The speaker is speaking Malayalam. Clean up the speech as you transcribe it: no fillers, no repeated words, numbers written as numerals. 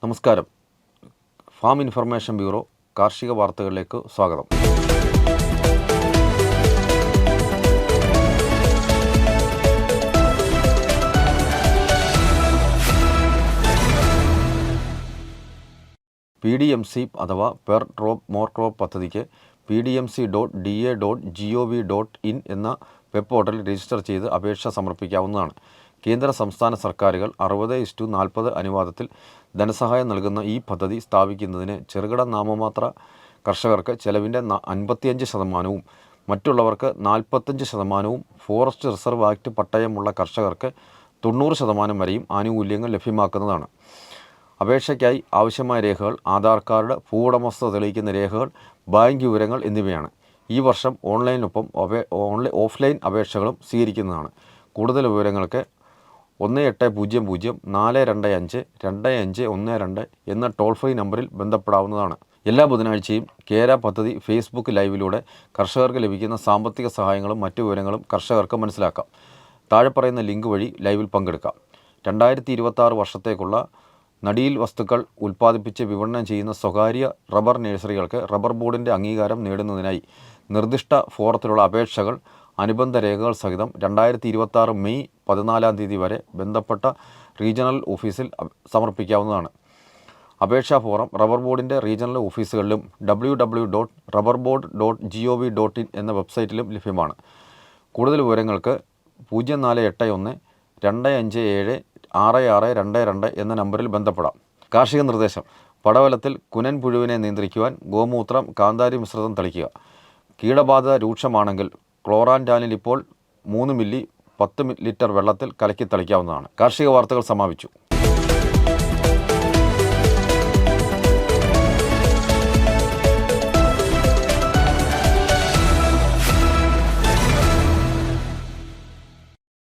നമസ്കാരം. ഫാം ഇൻഫർമേഷൻ ബ്യൂറോ കാർഷിക വാർത്തകളിലേക്ക് സ്വാഗതം. PDMC അഥവാ പെർ ഡ്രോപ്പ് മോർ ക്രോപ്പ് പദ്ധതിക്ക് pdmc.da.gov.in എന്ന വെബ് പോർട്ടലിൽ രജിസ്റ്റർ ചെയ്ത് അപേക്ഷ സമർപ്പിക്കാവുന്നതാണ്. കേന്ദ്ര സംസ്ഥാന സർക്കാരുകൾ 60:40 അനുപാതത്തിൽ ധനസഹായം നൽകുന്ന ഈ പദ്ധതി സ്ഥാപിക്കുന്നതിന് ചെറുകിട നാമമാത്ര കർഷകർക്ക് ചെലവിൻ്റെ 55%, മറ്റുള്ളവർക്ക് 45%, ഫോറസ്റ്റ് റിസർവ് ആക്ട് പട്ടയമുള്ള കർഷകർക്ക് 90% വരെയും ആനുകൂല്യങ്ങൾ ലഭ്യമാക്കുന്നതാണ്. അപേക്ഷയ്ക്കായി ആവശ്യമായ രേഖകൾ ആധാർ കാർഡ്, ഭൂവുടമസ്ഥത തെളിയിക്കുന്ന രേഖകൾ, ബാങ്ക് വിവരങ്ങൾ എന്നിവയാണ്. ഈ വർഷം ഓൺലൈനൊപ്പം ഓഫ്ലൈൻ അപേക്ഷകളും സ്വീകരിക്കുന്നതാണ്. കൂടുതൽ വിവരങ്ങൾക്ക് 1800-425-2512 എന്ന ടോൾ ഫ്രീ നമ്പറിൽ ബന്ധപ്പെടാവുന്നതാണ്. എല്ലാ ബുധനാഴ്ചയും കേര പദ്ധതി ഫേസ്ബുക്ക് ലൈവിലൂടെ കർഷകർക്ക് ലഭിക്കുന്ന സാമ്പത്തിക സഹായങ്ങളും മറ്റു വിവരങ്ങളും കർഷകർക്ക് മനസ്സിലാക്കാം. താഴെ പറയുന്ന ലിങ്ക് വഴി ലൈവിൽ പങ്കെടുക്കാം. 2026 വർഷത്തേക്കുള്ള നടീൽ വസ്തുക്കൾ ഉൽപ്പാദിപ്പിച്ച് വിപണനം ചെയ്യുന്ന സ്വകാര്യ റബ്ബർ നഴ്സറികൾക്ക് റബ്ബർ ബോർഡിൻ്റെ അംഗീകാരം നേടുന്നതിനായി നിർദ്ദിഷ്ട ഫോറത്തിലുള്ള അപേക്ഷകൾ അനുബന്ധ രേഖകൾ സഹിതം 2026 മെയ് 14 വരെ ബന്ധപ്പെട്ട റീജിയണൽ ഓഫീസിൽ സമർപ്പിക്കാവുന്നതാണ്. അപേക്ഷാ ഫോറം റബ്ബർ ബോർഡിൻ്റെ റീജിയണൽ ഓഫീസുകളിലും www.rubberboard.gov.in എന്ന വെബ്സൈറ്റിലും ലഭ്യമാണ്. കൂടുതൽ വിവരങ്ങൾക്ക് 0481-257-6622 എന്ന നമ്പറിൽ ബന്ധപ്പെടാം. കാർഷിക നിർദ്ദേശം: പടവലത്തിൽ കുനൻ പുഴുവിനെ നിയന്ത്രിക്കുവാൻ ഗോമൂത്രം കാന്താരി മിശ്രിതം തളിക്കുക. കീടബാധ രൂക്ഷമാണെങ്കിൽ ക്ലോറാൻറ്റാനിൽ ഇപ്പോൾ 3 മില്ലി 10 ലിറ്റർ വെള്ളത്തിൽ കലക്കി തളിക്കാവുന്നതാണ്. കാർഷിക വാർത്തകൾ സമാപിച്ചു.